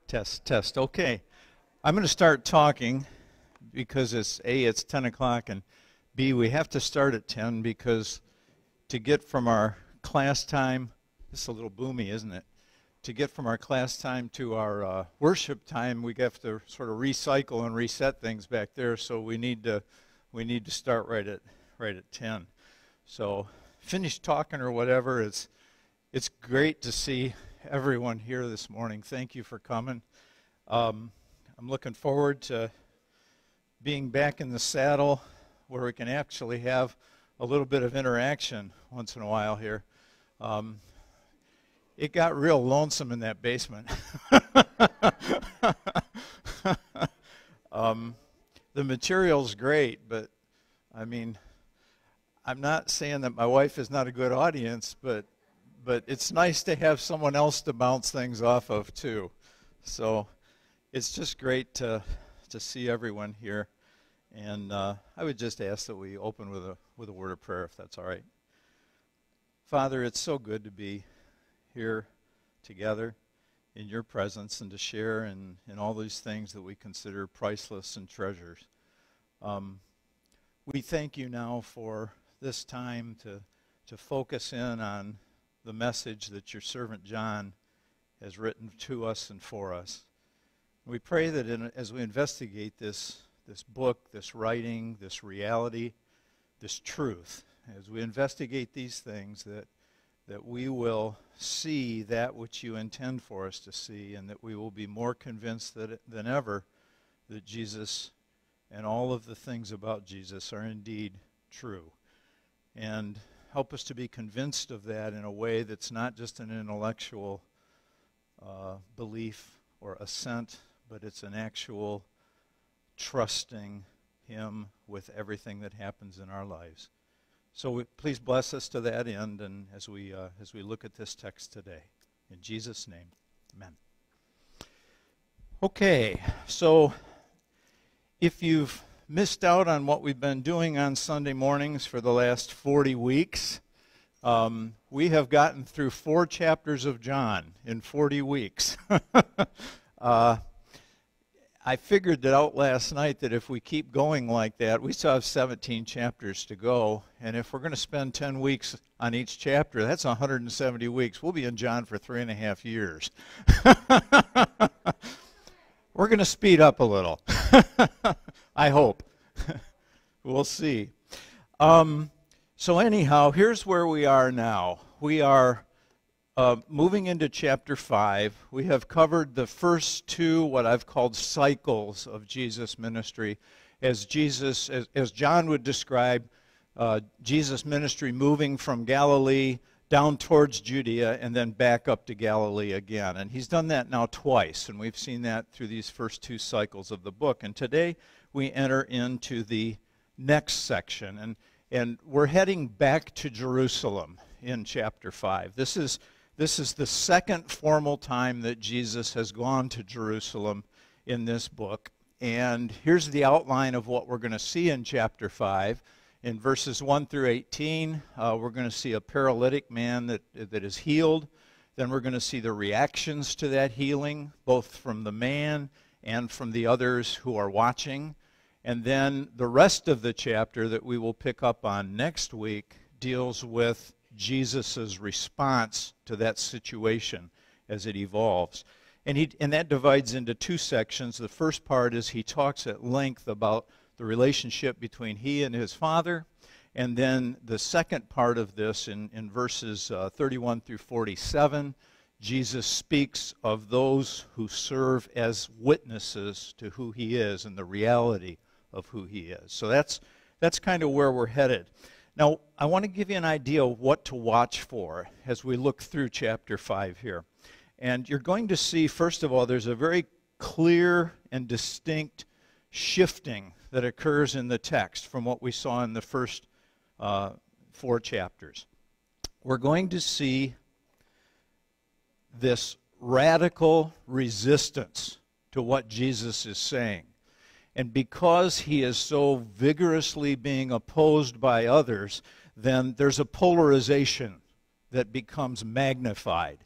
Test, test. Okay. I'm going to start talking because it's 10 o'clock, and B, we have to start at 10 because to get from our class time, this is a little boomy, isn't it? To get from our class time to our worship time, we have to sort of recycle and reset things back there, so we need to start right at 10. So finish talking or whatever. It's great to see everyone here this morning. Thank you for coming. I'm looking forward to being back in the saddle where we can actually have a little bit of interaction once in a while here. It got real lonesome in that basement. The material's great, but I mean, I'm not saying that my wife is not a good audience, but it's nice to have someone else to bounce things off of too. So it's just great to see everyone here, and I would just ask that we open with a word of prayer, if that's all right. Father, it's so good to be here together in your presence and to share in all these things that we consider priceless and treasures. We thank you now for this time to focus in on the message that your servant John has written to us and for us. We pray that as we investigate this book, this writing, this reality, this truth, as we investigate these things, that we will see that which you intend for us to see, and that we will be more convinced than ever that Jesus and all of the things about Jesus are indeed true. And help us to be convinced of that in a way that's not just an intellectual belief or assent, but it's an actual trusting him with everything that happens in our lives. So please bless us to that end, and as we look at this text today. In Jesus' name, amen. Okay, so if you've missed out on what we've been doing on Sunday mornings for the last 40 weeks, we have gotten through 4 chapters of John in 40 weeks. I figured that out last night that if we keep going like that, we still have 17 chapters to go, and if we're going to spend 10 weeks on each chapter, that's 170 weeks. We'll be in John for 3.5 years. We're going to speed up a little. I hope. We'll see. So anyhow, here's where we are now. We are moving into chapter 5. We have covered the first 2, what I've called cycles of Jesus' ministry. As John would describe Jesus' ministry moving from Galilee down towards Judea and then back up to Galilee again. And he's done that now twice, and we've seen that through these first 2 cycles of the book. And today we enter into the next section, and we're heading back to Jerusalem in chapter 5. This is the second formal time that Jesus has gone to Jerusalem in this book. And here's the outline of what we're going to see in chapter 5. In verses 1 through 18, we're going to see a paralytic man that is healed. Then we're going to see the reactions to that healing, both from the man and from the others who are watching. And then the rest of the chapter that we will pick up on next week deals with Jesus' response to that situation as it evolves. And that divides into 2 sections. The first part is he talks at length about the relationship between he and his Father. And then the second part of this, in verses 31 through 47, Jesus speaks of those who serve as witnesses to who he is and the reality of who he is. So that's kind of where we're headed. Now, I want to give you an idea of what to watch for as we look through chapter 5 here. And you're going to see, first of all, there's a very clear and distinct shifting that occurs in the text from what we saw in the first 4 chapters. We're going to see this radical resistance to what Jesus is saying. And because he is so vigorously being opposed by others, then there's a polarization that becomes magnified,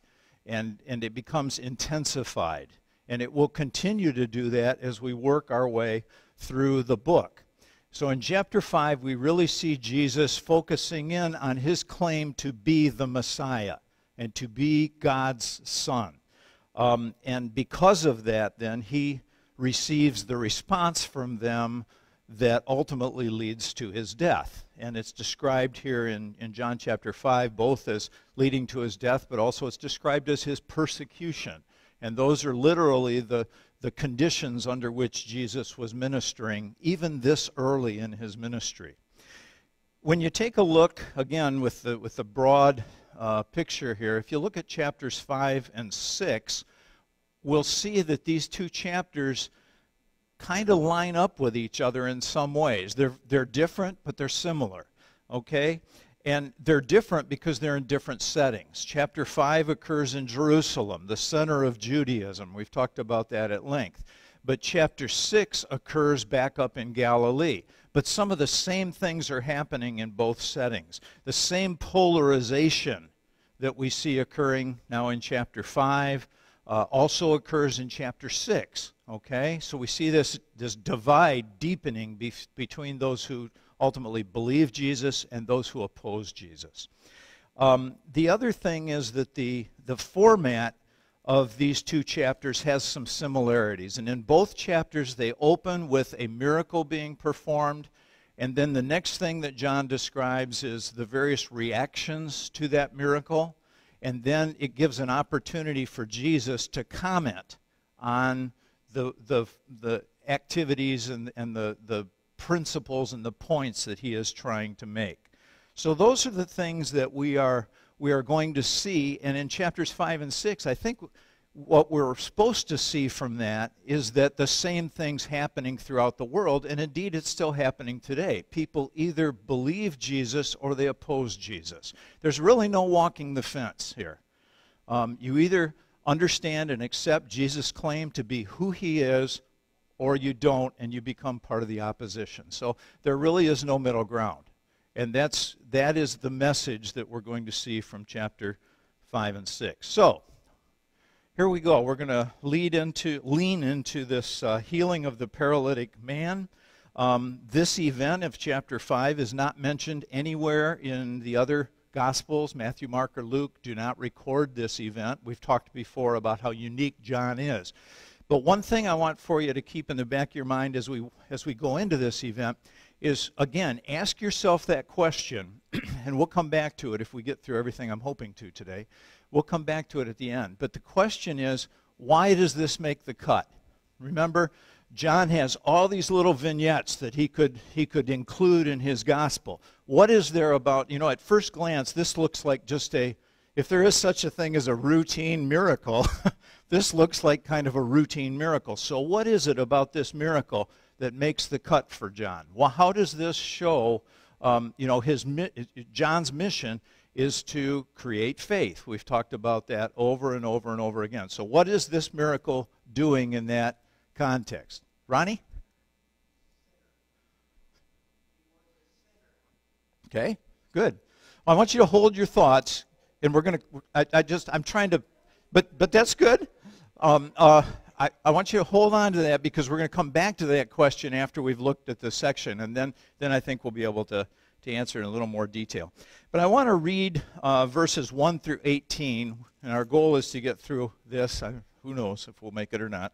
and it becomes intensified. And it will continue to do that as we work our way through the book. So in chapter 5, we really see Jesus focusing in on his claim to be the Messiah and to be God's Son. And because of that, then, he receives the response from them that ultimately leads to his death. And it's described here in John chapter 5, both as leading to his death, but also it's described as his persecution. And those are literally the conditions under which Jesus was ministering, even this early in his ministry. When you take a look, again, with the broad picture here, if you look at chapters 5 and 6, we'll see that these two chapters kind of line up with each other in some ways. They're different, but they're similar, okay? And they're different because they're in different settings. Chapter 5 occurs in Jerusalem, the center of Judaism. We've talked about that at length. But chapter 6 occurs back up in Galilee. But some of the same things are happening in both settings. The same polarization that we see occurring now in chapter 5 also occurs in chapter 6. Okay? So we see this divide deepening between those who ultimately believe Jesus and those who oppose Jesus. The other thing is that the format of these two chapters has some similarities. And in both chapters, they open with a miracle being performed. And then the next thing that John describes is the various reactions to that miracle. And then it gives an opportunity for Jesus to comment on the activities and the principles and the points that he is trying to make. So those are the things that we are going to see. And in chapters 5 and 6, I think what we're supposed to see from that is that the same thing's happening throughout the world, and indeed it's still happening today. People either believe Jesus or they oppose Jesus. There's really no walking the fence here. You either understand and accept Jesus' claim to be who he is, or you don't, and you become part of the opposition. So there really is no middle ground. And that is the message that we're going to see from chapter 5 and 6. So here we go. We're going to lean into this healing of the paralytic man. This event of chapter 5 is not mentioned anywhere in the other Gospels. Matthew, Mark, or Luke do not record this event. We've talked before about how unique John is. But one thing I want for you to keep in the back of your mind as we go into this event is, again, ask yourself that question, and we'll come back to it if we get through everything I'm hoping to today. We'll come back to it at the end. But the question is, why does this make the cut? Remember, John has all these little vignettes that he could include in his gospel. What is there about, at first glance, this looks like just if there is such a thing as a routine miracle, this looks like kind of a routine miracle. So what is it about this miracle that makes the cut for John? Well, how does this show, John's mission is to create faith. We've talked about that over and over and over again. So what is this miracle doing in that context? Ronnie? Okay, good. Well, I want you to hold your thoughts, and we're going to, I'm trying to, but that's good. I want you to hold on to that because we're going to come back to that question after we've looked at the section, and then I think we'll be able to answer in a little more detail. But I want to read verses 1 through 18, and our goal is to get through this. Who knows if we'll make it or not.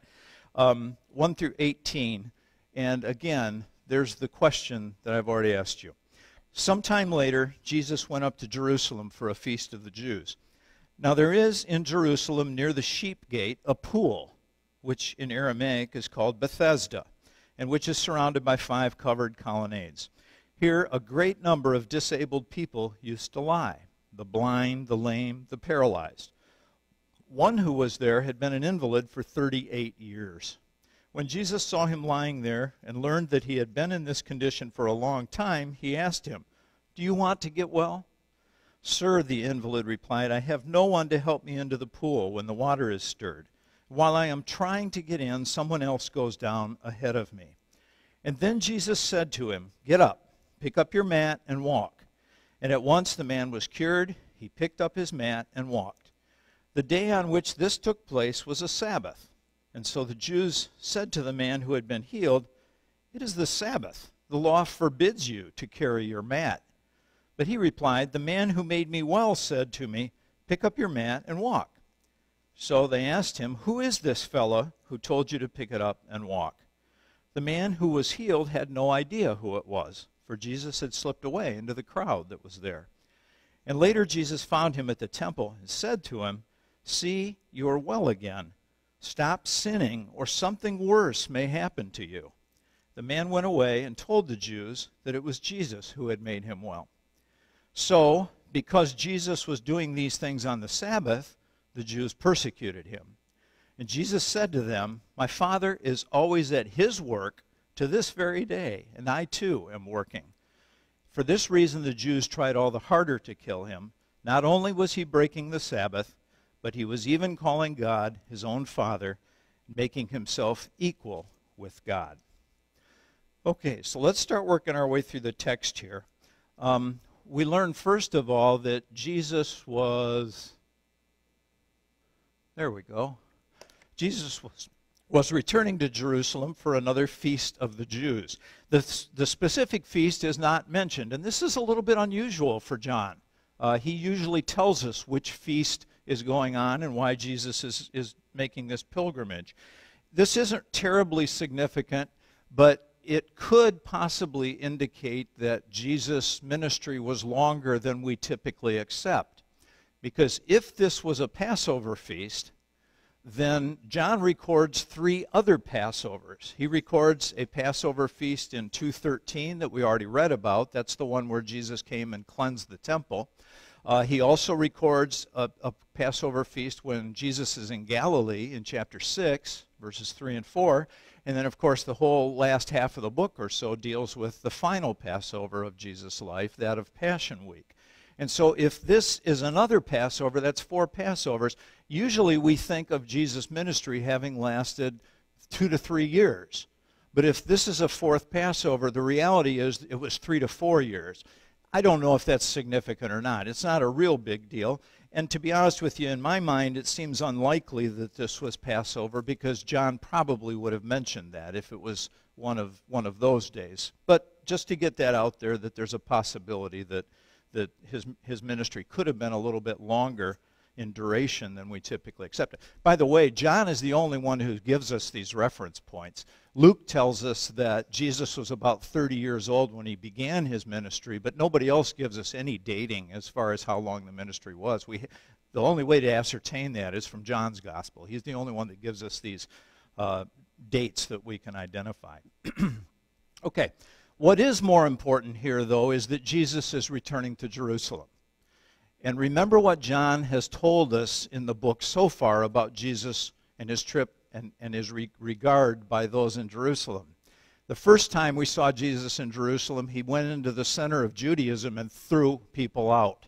1 through 18, and again, there's the question that I've already asked you. Sometime later, Jesus went up to Jerusalem for a feast of the Jews. Now there is in Jerusalem near the sheep gate a pool, which in Aramaic is called Bethesda, and which is surrounded by 5 covered colonnades. Here a great number of disabled people used to lie, the blind, the lame, the paralyzed. One who was there had been an invalid for 38 years. When Jesus saw him lying there and learned that he had been in this condition for a long time, he asked him, "Do you want to get well?" "Sir," the invalid replied, "I have no one to help me into the pool when the water is stirred. While I am trying to get in, someone else goes down ahead of me." And then Jesus said to him, "Get up, pick up your mat and walk." And at once the man was cured. He picked up his mat and walked. The day on which this took place was a Sabbath. And so the Jews said to the man who had been healed, "It is the Sabbath. The law forbids you to carry your mat." But he replied, "The man who made me well said to me, 'Pick up your mat and walk.'" So they asked him, "Who is this fellow who told you to pick it up and walk?" The man who was healed had no idea who it was, for Jesus had slipped away into the crowd that was there. And later Jesus found him at the temple and said to him, "See, you are well again. Stop sinning, or something worse may happen to you." The man went away and told the Jews that it was Jesus who had made him well. So, because Jesus was doing these things on the Sabbath, the Jews persecuted him. And Jesus said to them, "My Father is always at his work to this very day, and I too am working." For this reason the Jews tried all the harder to kill him. Not only was he breaking the Sabbath, but he was even calling God his own Father, making himself equal with God. Okay, so let's start working our way through the text here. We learn first of all that Jesus was, there we go. Jesus was returning to Jerusalem for another feast of the Jews. The specific feast is not mentioned, and this is a little bit unusual for John. He usually tells us which feast is going on and why Jesus is making this pilgrimage. This isn't terribly significant, but it could possibly indicate that Jesus' ministry was longer than we typically accept. Because if this was a Passover feast, then John records 3 other Passovers. He records a Passover feast in 2:13 that we already read about. That's the one where Jesus came and cleansed the temple. He also records a Passover feast when Jesus is in Galilee in chapter 6, verses 3 and 4. And then, of course, the whole last half of the book or so deals with the final Passover of Jesus' life, that of Passion Week. And so if this is another Passover, that's 4 Passovers. Usually we think of Jesus' ministry having lasted 2 to 3 years. But if this is a 4th Passover, the reality is it was 3 to 4 years. I don't know if that's significant or not. It's not a real big deal. And to be honest with you, in my mind, it seems unlikely that this was Passover because John probably would have mentioned that if it was one of those days. But just to get that out there, that there's a possibility that his ministry could have been a little bit longer in duration than we typically accept it. By the way, John is the only one who gives us these reference points. Luke tells us that Jesus was about 30 years old when he began his ministry, but nobody else gives us any dating as far as how long the ministry was. The only way to ascertain that is from John's gospel. He's the only one that gives us these dates that we can identify. Okay. What is more important here, though, is that Jesus is returning to Jerusalem. And remember what John has told us in the book so far about Jesus and his trip and his regard by those in Jerusalem. The first time we saw Jesus in Jerusalem, he went into the center of Judaism and threw people out,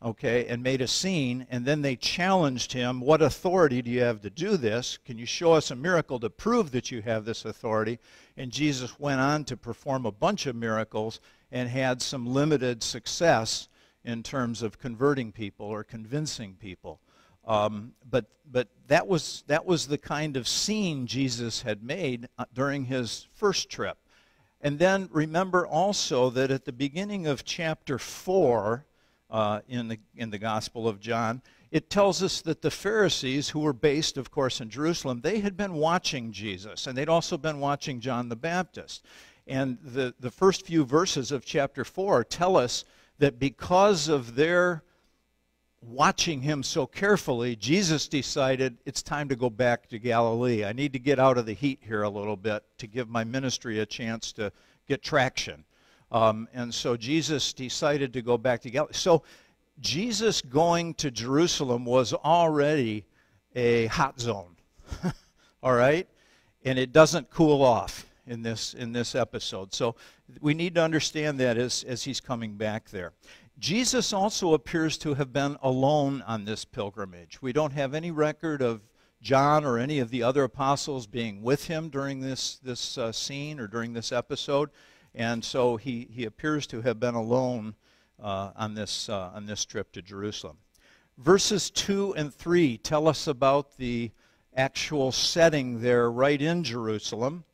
okay, and made a scene. And then they challenged him, "What authority do you have to do this? Can you show us a miracle to prove that you have this authority?" And Jesus went on to perform a bunch of miracles and had some limited success in terms of converting people or convincing people. But that was the kind of scene Jesus had made during his first trip. And then remember also that at the beginning of chapter 4 in the Gospel of John, it tells us that the Pharisees, who were based, of course, in Jerusalem, they had been watching Jesus, and they'd also been watching John the Baptist. And the first few verses of chapter 4 tell us that because of their watching him so carefully, Jesus decided it's time to go back to Galilee. I need to get out of the heat here a little bit to give my ministry a chance to get traction. And so Jesus decided to go back to Galilee. So Jesus going to Jerusalem was already a hot zone, all right? And it doesn't cool off in this episode. So we need to understand that as he's coming back there. Jesus also appears to have been alone on this pilgrimage. We don't have any record of John or any of the other apostles being with him during this scene or during this episode. And so he appears to have been alone on this trip to Jerusalem. Verses 2 and 3 tell us about the actual setting there right in Jerusalem.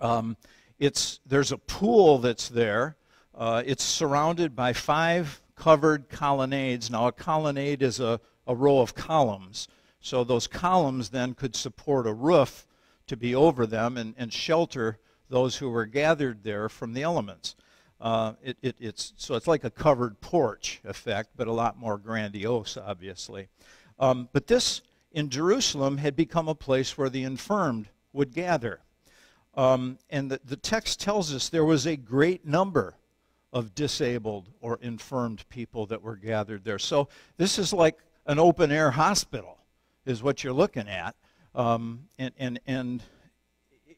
There's a pool that's there. It's surrounded by 5 covered colonnades. Now, a colonnade is a row of columns. So those columns then could support a roof to be over them and shelter those who were gathered there from the elements. So it's like a covered porch effect, but a lot more grandiose, obviously. But this, in Jerusalem, had become a place where the infirmed would gather. And the text tells us there was a great number of disabled or infirmed people that were gathered there. So this is like an open-air hospital, is what you're looking at. And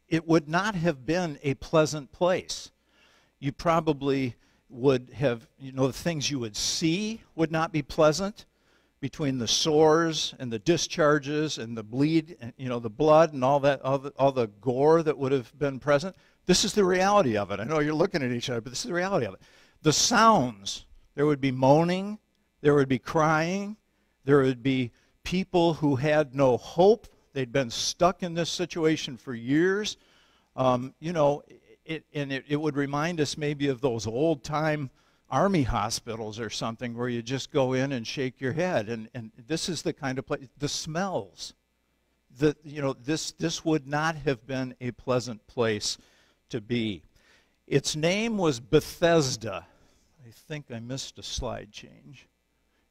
it would not have been a pleasant place. You probably would have, the things you would see would not be pleasant, between the sores and the discharges and the bleed, the blood and all that, all the gore that would have been present. This is the reality of it. I know you're looking at each other, but this is the reality of it. The sounds, there would be moaning, there would be crying, there would be people who had no hope. They'd been stuck in this situation for years. It would remind us maybe of those old-time army hospitals or something where you just go in and shake your head. And this is the kind of place, the smells. This would not have been a pleasant place to be. Its name was Bethesda. I think I missed a slide change.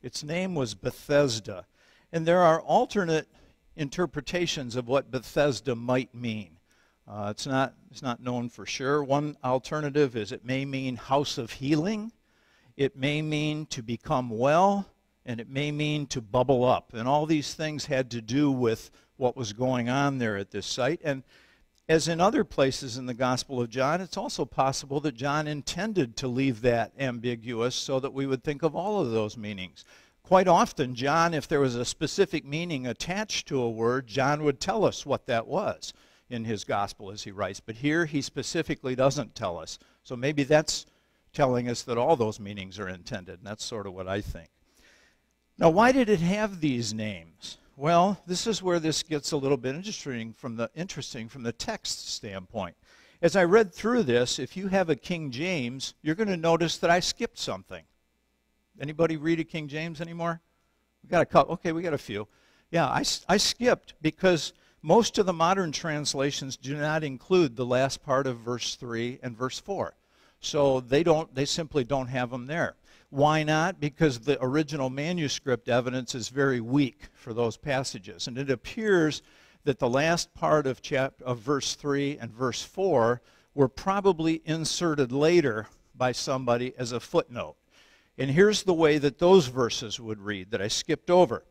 Its name was Bethesda. And there are alternate interpretations of what Bethesda might mean. It's not known for sure. One alternative is it may mean house of healing. It may mean to become well, and it may mean to bubble up. And all these things had to do with what was going on there at this site. And as in other places in the Gospel of John, it's also possible that John intended to leave that ambiguous so that we would think of all of those meanings. Quite often, John, if there was a specific meaning attached to a word, John would tell us what that was in his Gospel as he writes. But here, he specifically doesn't tell us. So maybe that's telling us that all those meanings are intended, and that's sort of what I think. Now, why did it have these names? Well, this is where this gets a little bit interesting from the text standpoint. As I read through this, if you have a King James, you're going to notice that I skipped something. Anybody read a King James anymore? We got a couple. Okay, we got a few. Yeah, I skipped because most of the modern translations do not include the last part of verse 3 and verse 4. So they simply don't have them there. Why not? Because the original manuscript evidence is very weak for those passages. And it appears that the last part of verse 3 and verse 4 were probably inserted later by somebody as a footnote. And here's the way that those verses would read that I skipped over.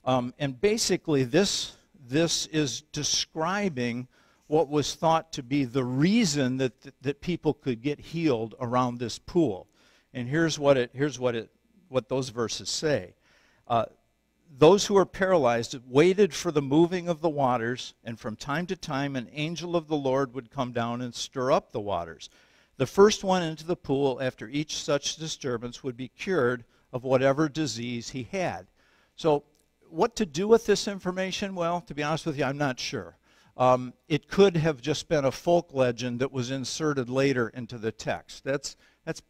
And basically this is describing what was thought to be the reason that people could get healed around this pool. And here's what those verses say. Those who are paralyzed waited for the moving of the waters, and from time to time an angel of the Lord would come down and stir up the waters. The first one into the pool after each such disturbance would be cured of whatever disease he had. So what to do with this information? Well, to be honest with you, I'm not sure. It could have just been a folk legend that was inserted later into the text. That's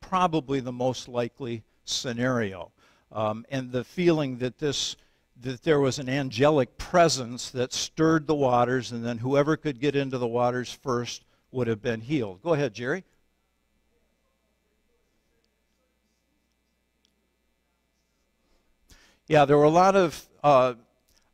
probably the most likely scenario. And the feeling that there was an angelic presence that stirred the waters, and then whoever could get into the waters first would have been healed. Go ahead, Jerry. Yeah, there were a lot of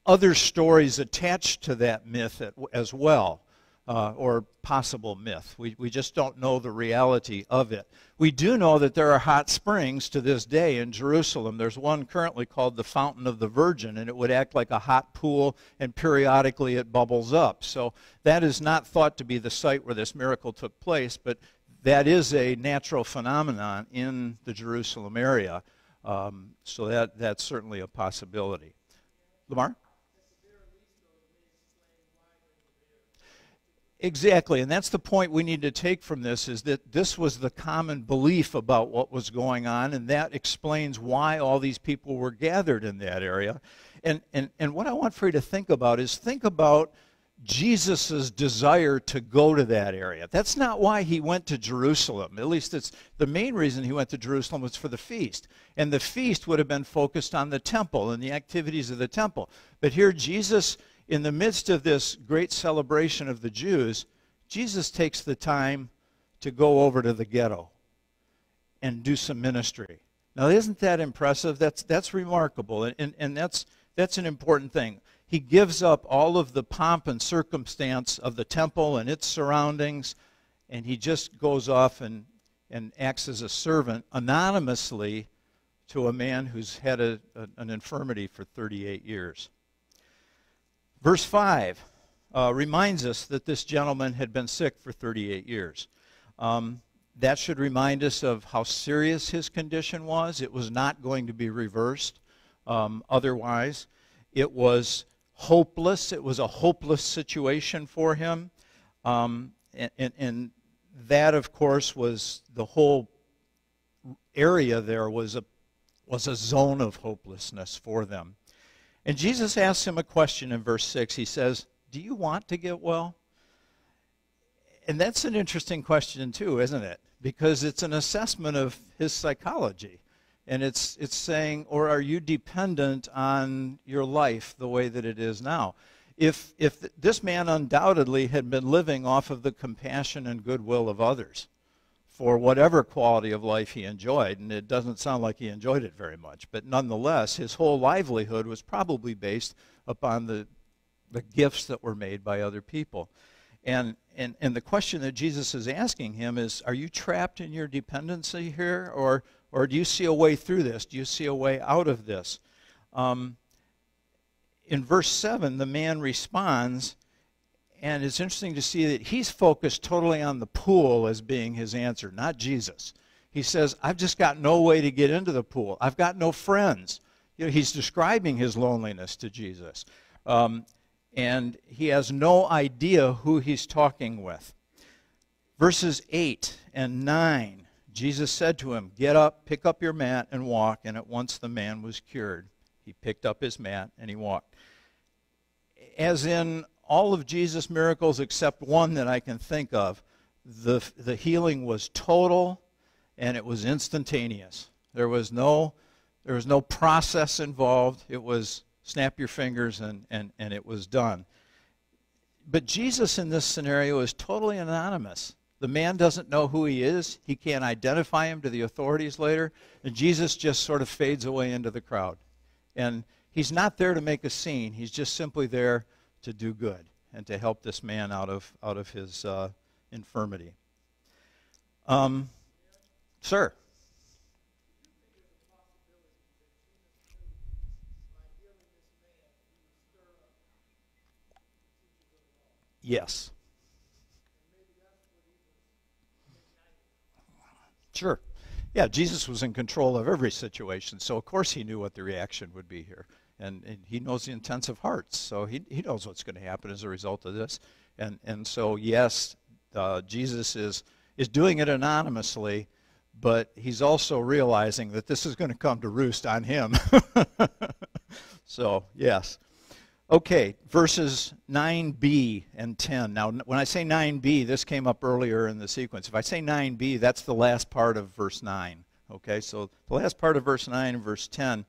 other stories attached to that myth as well, or possible myth. We just don't know the reality of it. We do know that there are hot springs to this day in Jerusalem. There's one currently called the Fountain of the Virgin, and it would act like a hot pool, and periodically it bubbles up. So that is not thought to be the site where this miracle took place, but that is a natural phenomenon in the Jerusalem area. So that's certainly a possibility. Lamar? Exactly, and that's the point we need to take from this, is that this was the common belief about what was going on, and that explains why all these people were gathered in that area. And what I want for you to think about is, think about Jesus' desire to go to that area. That's not why he went to Jerusalem. At least it's the main reason he went to Jerusalem was for the feast. And the feast would have been focused on the temple and the activities of the temple. But here Jesus, in the midst of this great celebration of the Jews, Jesus takes the time to go over to the ghetto and do some ministry. Now, isn't that impressive? That's remarkable, and that's an important thing. He gives up all of the pomp and circumstance of the temple and its surroundings, and he just goes off and acts as a servant anonymously to a man who's had an infirmity for 38 years. Verse 5 reminds us that this gentleman had been sick for 38 years. That should remind us of how serious his condition was. It was not going to be reversed otherwise. It was hopeless. It was a hopeless situation for him. And that, of course, was the whole area there was a zone of hopelessness for them. And Jesus asks him a question in verse 6. He says, "Do you want to get well?" And that's an interesting question too, isn't it? Because it's an assessment of his psychology. And it's saying, or are you dependent on your life the way that it is now? If this man undoubtedly had been living off of the compassion and goodwill of others for whatever quality of life he enjoyed, and it doesn't sound like he enjoyed it very much, but nonetheless, his whole livelihood was probably based upon the gifts that were made by other people. And the question that Jesus is asking him is, are you trapped in your dependency here, or do you see a way through this? Do you see a way out of this? In verse 7, the man responds, and it's interesting to see that he's focused totally on the pool as being his answer, not Jesus. He says, I've just got no way to get into the pool. I've got no friends. He's describing his loneliness to Jesus. And he has no idea who he's talking with. Verses 8 and 9, Jesus said to him, "Get up, pick up your mat, and walk." And at once the man was cured. He picked up his mat and he walked. As in all of Jesus' miracles except one that I can think of, the healing was total and it was instantaneous. There was no process involved. It was snap your fingers and it was done. But Jesus in this scenario is totally anonymous. The man doesn't know who he is. He can't identify him to the authorities later. And Jesus just sort of fades away into the crowd. And he's not there to make a scene. He's just simply there to do good and to help this man out of his infirmity. Sir? Yes. Sure. Yeah, Jesus was in control of every situation, so of course he knew what the reaction would be here. And he knows the intents of hearts, so he knows what's going to happen as a result of this. And so, yes, Jesus is doing it anonymously, but he's also realizing that this is going to come to roost on him. So, yes. Okay, verses 9b and 10. Now, when I say 9b, this came up earlier in the sequence. If I say 9b, that's the last part of verse 9. Okay, so the last part of verse 9 and verse 10,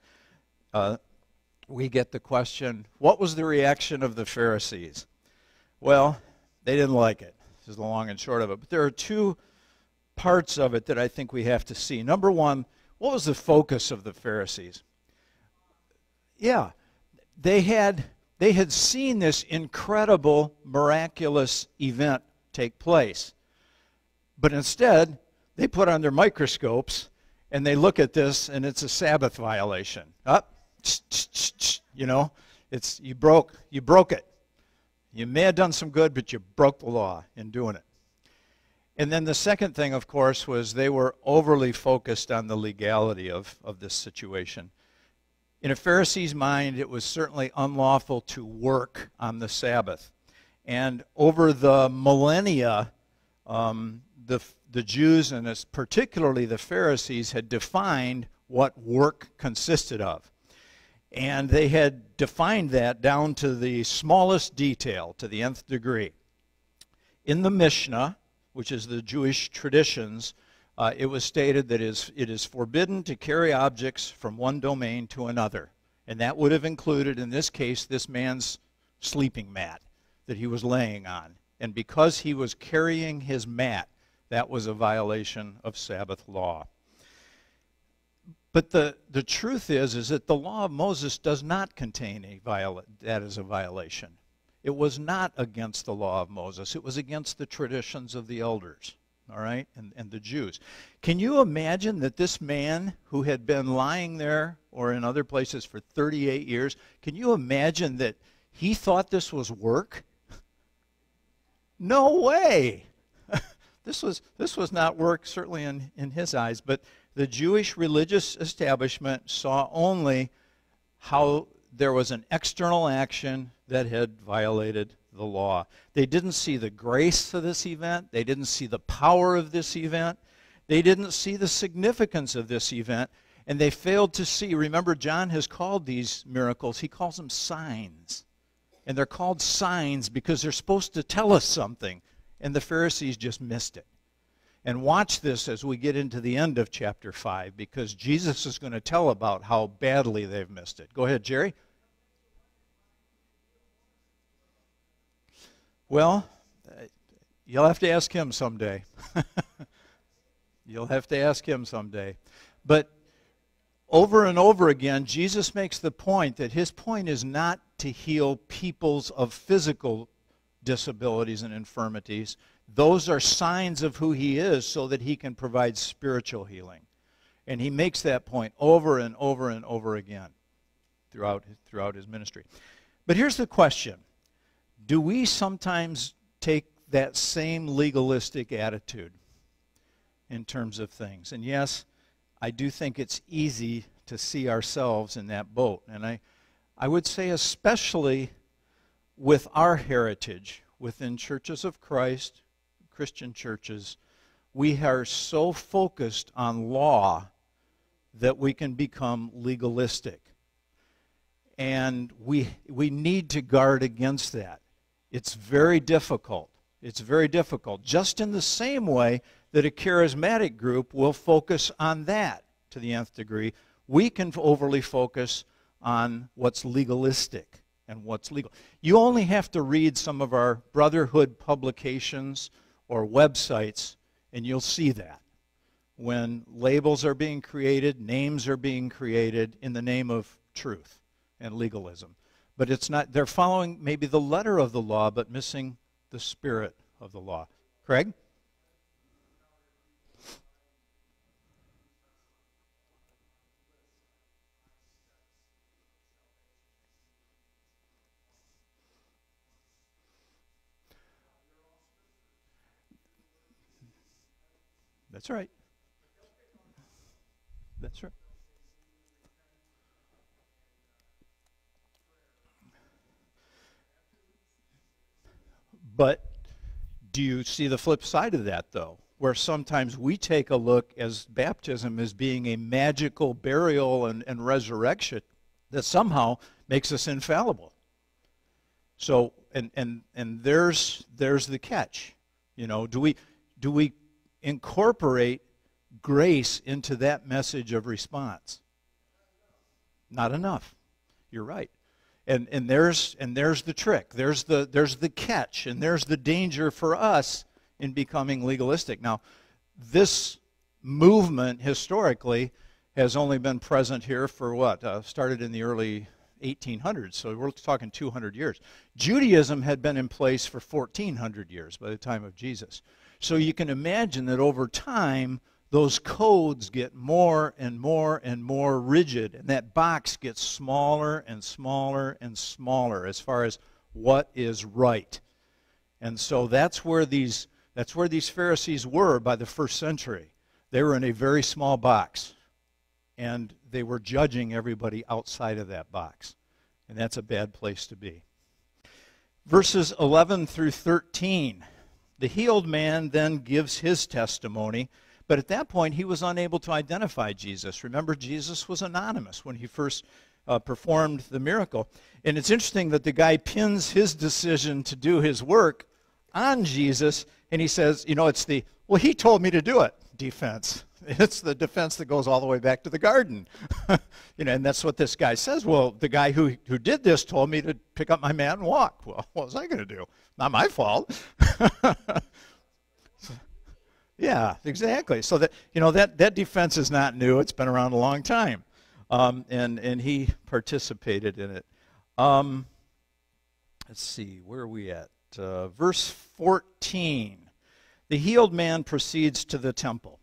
we get the question, what was the reaction of the Pharisees? Well, they didn't like it. This is the long and short of it. But there are two parts of it that I think we have to see. Number one, what was the focus of the Pharisees? Yeah, they had seen this incredible, miraculous event take place. But instead, they put on their microscopes and they look at this and it's a Sabbath violation. You broke it. You may have done some good, but you broke the law in doing it. And then the second thing, of course, was they were overly focused on the legality of this situation. In a Pharisee's mind, it was certainly unlawful to work on the Sabbath. And over the millennia, the Jews, and particularly the Pharisees, had defined what work consisted of. And they had defined that down to the smallest detail, to the nth degree. In the Mishnah, which is the Jewish traditions, it was stated that it is forbidden to carry objects from one domain to another. And that would have included, in this case, this man's sleeping mat that he was laying on. And because he was carrying his mat, that was a violation of Sabbath law. But the truth is that the law of Moses does not contain that as a violation. It was not against the law of Moses. It was against the traditions of the elders, all right, and the Jews. Can you imagine that this man who had been lying there or in other places for 38 years, can you imagine that he thought this was work? No way. This was not work, certainly in his eyes, but the Jewish religious establishment saw only how there was an external action that had violated the law. They didn't see the grace of this event. They didn't see the power of this event. They didn't see the significance of this event, and they failed to see. Remember, John has called these miracles, he calls them signs. And they're called signs because they're supposed to tell us something. And the Pharisees just missed it. And watch this as we get into the end of chapter 5, because Jesus is going to tell about how badly they've missed it. Go ahead, Jerry. Well, you'll have to ask him someday. You'll have to ask him someday. But over and over again, Jesus makes the point that his point is not to heal peoples of physical disabilities and infirmities. Those are signs of who he is so that he can provide spiritual healing. And he makes that point over and over and over again throughout his ministry. But here's the question. Do we sometimes take that same legalistic attitude in terms of things? And yes, I do think it's easy to see ourselves in that boat. And I would say especially with our heritage within Churches of Christ, Christian churches, we are so focused on law that we can become legalistic. And we need to guard against that. It's very difficult. It's very difficult. Just in the same way that a charismatic group will focus on that to the nth degree, we can overly focus on what's legalistic and what's legal. You only have to read some of our brotherhood publications or websites, and you'll see that. When labels are being created, names are being created in the name of truth and legalism. But it's not, they're following maybe the letter of the law, but missing the spirit of the law. Craig? That's right. That's right. But do you see the flip side of that, though? Where sometimes we take a look as baptism as being a magical burial and resurrection that somehow makes us infallible. So, and there's the catch. You know, do we incorporate grace into that message of response? Not enough. You're right. And there's the trick. There's the catch, and there's the danger for us in becoming legalistic. Now, this movement historically has only been present here for what? Started in the early 1800s, so we're talking 200 years. Judaism had been in place for 1400 years by the time of Jesus. So you can imagine that over time, those codes get more and more and more rigid, and that box gets smaller and smaller and smaller as far as what is right. And so that's where these Pharisees were by the first century. They were in a very small box, and they were judging everybody outside of that box. And that's a bad place to be. Verses 11 through 13. The healed man then gives his testimony, but at that point he was unable to identify Jesus. Remember, Jesus was anonymous when he first performed the miracle. And it's interesting that the guy pins his decision to do his work on Jesus, and he says, it's the, well, he told me to do it defense. It's the defense that goes all the way back to the garden. And that's what this guy says. Well, the guy who did this told me to pick up my mat and walk. Well, what was I going to do? Not my fault. Yeah, exactly. So that defense is not new. It's been around a long time. And he participated in it. Let's see, where are we at? Verse 14. The healed man proceeds to the temple.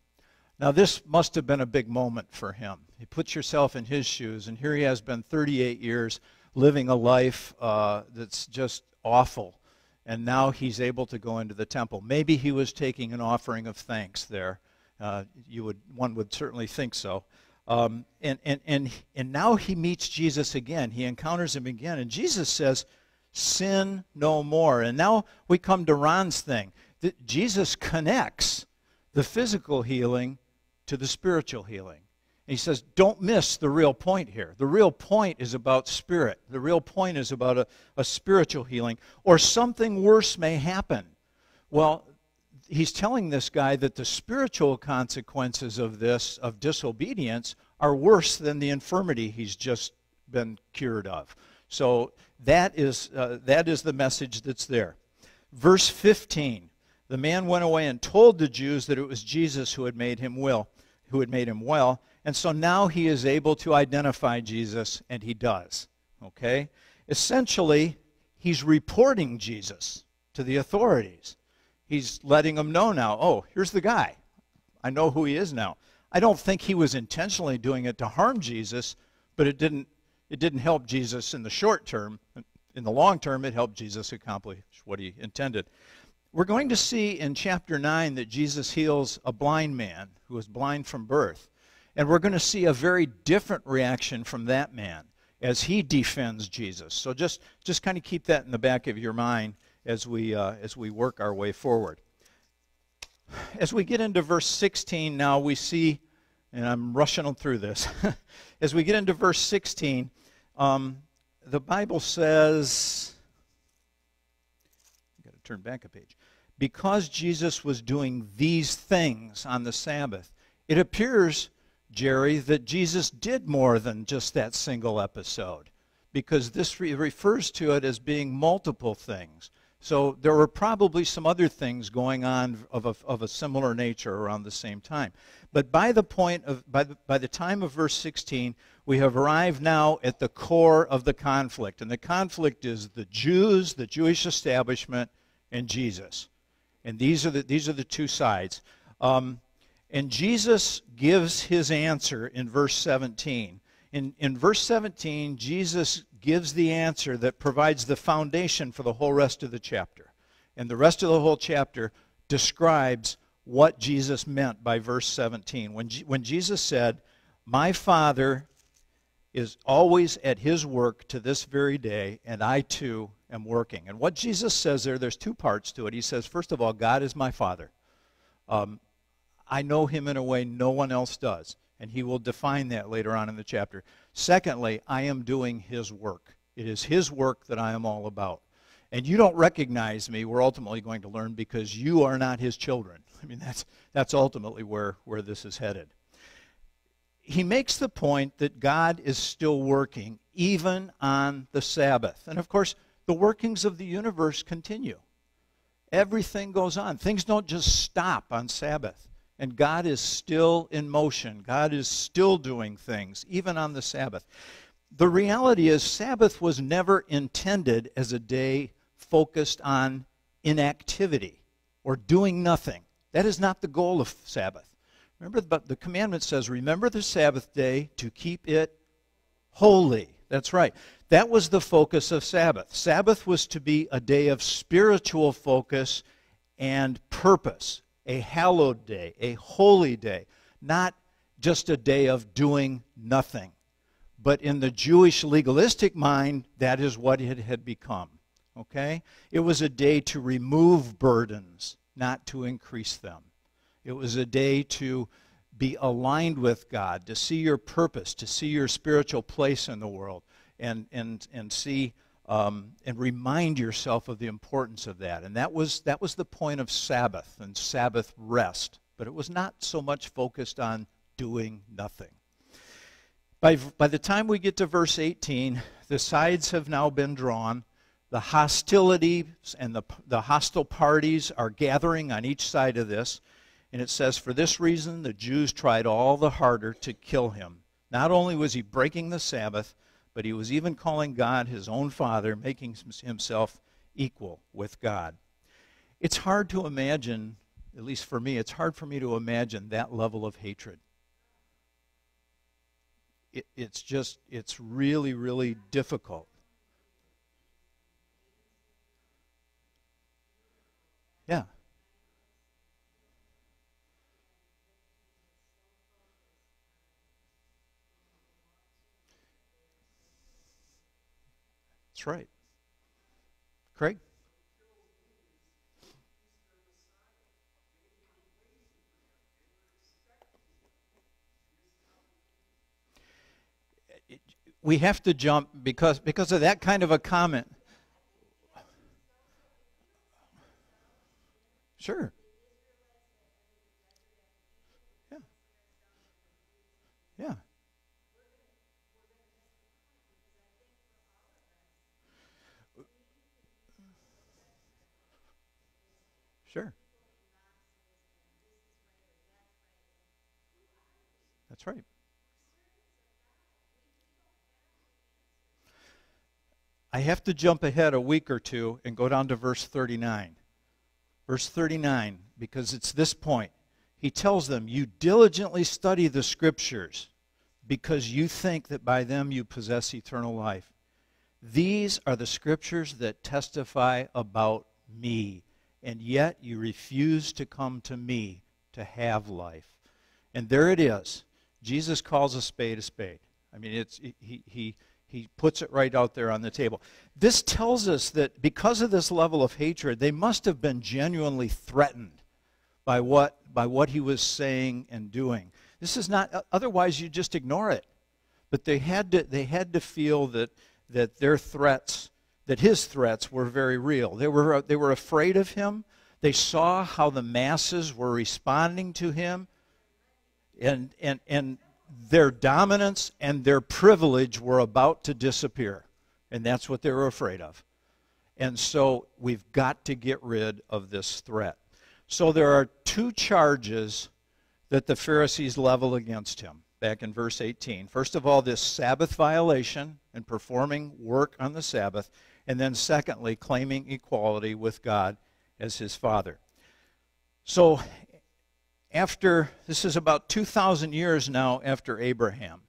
Now, this must have been a big moment for him. You put yourself in his shoes, and here he has been 38 years living a life that's just awful. And now he's able to go into the temple. Maybe he was taking an offering of thanks there. One would certainly think so. And now he meets Jesus again. He encounters him again. And Jesus says, sin no more. And now we come to Ron's thing. Jesus connects the physical healing to the spiritual healing. And he says, don't miss the real point here. The real point is about spirit. The real point is about a spiritual healing, or something worse may happen. Well, he's telling this guy that the spiritual consequences of this, of disobedience, are worse than the infirmity he's just been cured of. So that is the message that's there. Verse 15. The man went away and told the Jews that it was Jesus who had made him well, and so now he is able to identify Jesus, and he does. Okay? Essentially, he's reporting Jesus to the authorities. He's letting them know now, oh, here's the guy. I know who he is now. I don't think he was intentionally doing it to harm Jesus, but it didn't help Jesus in the short term. In the long term, it helped Jesus accomplish what he intended. We're going to see in chapter 9 that Jesus heals a blind man who was blind from birth. And we're going to see a very different reaction from that man as he defends Jesus. So just kind of keep that in the back of your mind as we work our way forward. As we get into verse 16 now, we see, and I'm rushing through this. As we get into verse 16, the Bible says, I've got to turn back a page. Because Jesus was doing these things on the Sabbath, it appears, Jerry, that Jesus did more than just that single episode, because this refers to it as being multiple things. So there were probably some other things going on of a similar nature around the same time. But by the time of verse 16, we have arrived now at the core of the conflict, and the conflict is the Jews, the Jewish establishment, and Jesus. And these are the two sides. And Jesus gives his answer in verse 17. In verse 17, Jesus gives the answer that provides the foundation for the whole rest of the chapter. And the rest of the whole chapter describes what Jesus meant by verse 17. When Jesus said, "My Father is always at his work to this very day, and I too am working." And what Jesus says there's two parts to it. He says, first of all, God is my Father. I know him in a way no one else does, and he will define that later on in the chapter. Secondly, I am doing his work. It is his work that I am all about. And you don't recognize me, we're ultimately going to learn, because you are not his children. I mean, that's ultimately where this is headed. He makes the point that God is still working, even on the Sabbath. And of course, the workings of the universe continue. Everything goes on. Things don't just stop on Sabbath. And God is still in motion. God is still doing things, even on the Sabbath. The reality is, Sabbath was never intended as a day focused on inactivity or doing nothing. That is not the goal of Sabbath. Remember, but the commandment says, remember the Sabbath day to keep it holy. That's right. That was the focus of Sabbath. Sabbath was to be a day of spiritual focus and purpose, a hallowed day, a holy day, not just a day of doing nothing. But in the Jewish legalistic mind, that is what it had become. okay? It was a day to remove burdens, not to increase them. It was a day to be aligned with God, to see your purpose, to see your spiritual place in the world, and see and remind yourself of the importance of that. And that was the point of Sabbath and Sabbath rest. But it was not so much focused on doing nothing. By the time we get to verse 18, the sides have now been drawn. The hostility and the hostile parties are gathering on each side of this. And it says, for this reason, the Jews tried all the harder to kill him. Not only was he breaking the Sabbath, but he was even calling God his own Father, making himself equal with God. It's hard to imagine, at least for me, it's hard for me to imagine that level of hatred. It's really, really difficult. Yeah. That's right. Craig? We have to jump because of that kind of a comment. Sure. Yeah. Yeah. Sure. That's right. I have to jump ahead a week or two and go down to verse 39. Verse 39, because it's this point. He tells them, you diligently study the Scriptures because you think that by them you possess eternal life. These are the Scriptures that testify about me, and yet you refuse to come to me to have life. And there it is. Jesus calls a spade a spade. I mean, he puts it right out there on the table. This tells us that because of this level of hatred, they must have been genuinely threatened by what he was saying and doing. This is not, otherwise you just ignore it. But they had to feel that their threats, that his threats were very real. They were afraid of him. They saw how the masses were responding to him, and their dominance and their privilege were about to disappear. And that's what they were afraid of. And so we've got to get rid of this threat. So there are two charges that the Pharisees level against him back in verse 18. First of all, this Sabbath violation and performing work on the Sabbath. And then secondly, claiming equality with God as his Father. So this is about 2,000 years now after Abraham.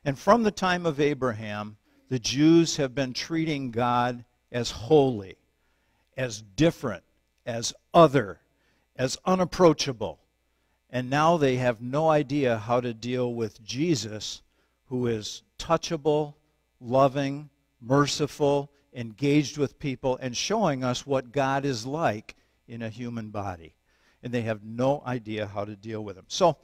And from the time of Abraham, the Jews have been treating God as holy, as different, as other, as unapproachable. And now they have no idea how to deal with Jesus, who is touchable, loving, merciful, engaged with people, and showing us what God is like in a human body. And they have no idea how to deal with him. So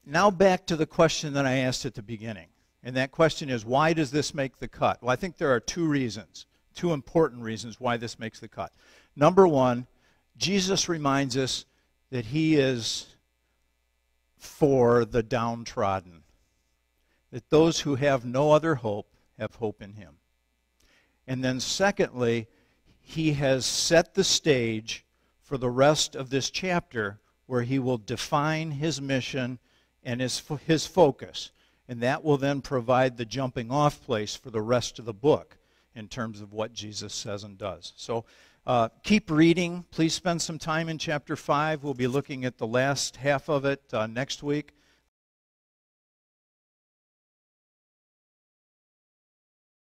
now back to the question that I asked at the beginning. And that question is, why does this make the cut? Well, I think there are two reasons, two important reasons why this makes the cut. Number one, Jesus reminds us that he is for the downtrodden, that those who have no other hope have hope in him. And then secondly, he has set the stage for the rest of this chapter where he will define his mission and his focus. And that will then provide the jumping off place for the rest of the book in terms of what Jesus says and does. So keep reading. Please spend some time in chapter 5. We'll be looking at the last half of it next week.